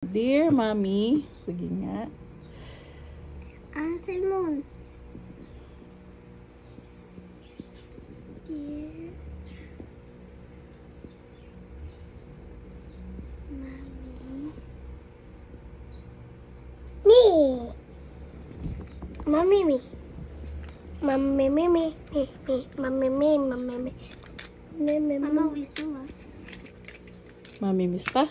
Dear Mommy. Sige nga. Simon. Dear Mommy. Me. Mommy me. Mommy me me me me. Mommy me mommy me. Mama wait to Mami miss pa?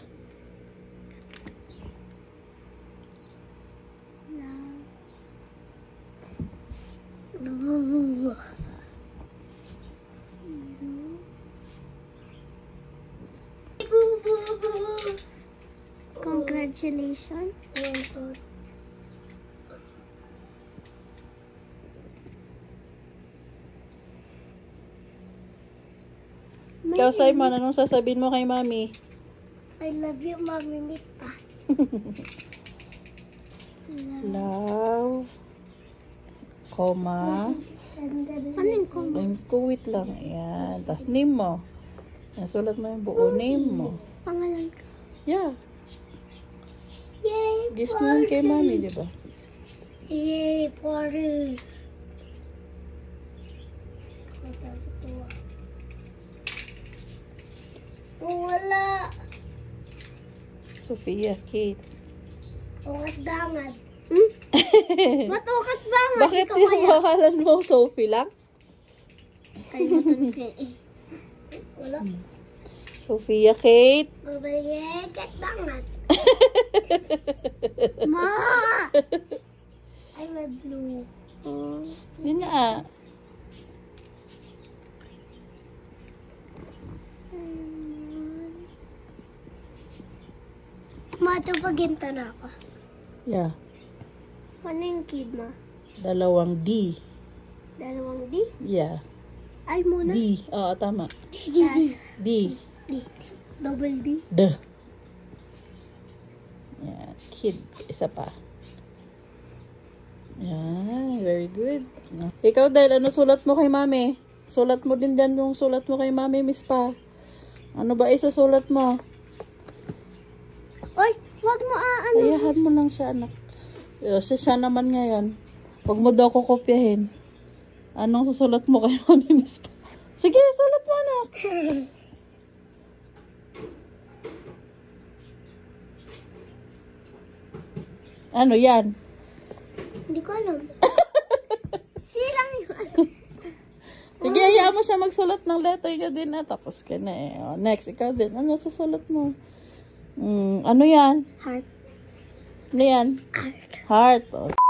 Congratulations. Ikaw, Simon, anong sasabihin mo kay Mami? I love you, Mommy Mita. Love, comma, Ano yung comma? wait lang. Ayan. Tapos name mo. Nasulat mo yung buo name mo. Pangalan ka. Yeah. Yay, Gift mo yun kay Mami, di ba? Yay, party. Wala. Sophia, Kate. Ukat bangad. Ba't ukat bangad? Bakit yung pangalan mo, Sophie lang? Kalimutan ko eh. Wala. Sophia, Kate. Ukat bangad. Ma! I'm a blue. Yun nga. Ma, ito paginta na ako. Yeah. Ano yung kid, ma? 2 D. 2 D? Yeah. Ay, muna. D. Oo, tama. D. D. Double D. D. Yeah. Kid. Isa pa. Yeah. Very good. Ikaw, dahil ano sulat mo kay Mami? Sulat mo din dyan yung sulat mo kay Mami, Miss Pa. Ano ba isa sulat mo? Oy, wag mo ano. Ayahan mo lang siya, anak. Siya naman ngayon. Huwag mo daw kukopyahin. Anong susulat mo kay Mami, Miss Pa? Sige, sulat mo, anak. Ano yan? Hindi ko alam. Silang yung ano. Sige, hayaan mo siya magsulat ng letter niya din. Tapos ka na eh. O, next, ikaw din. Ano susulat mo? Ano yan? Heart. Ano yan? Heart. Heart. O.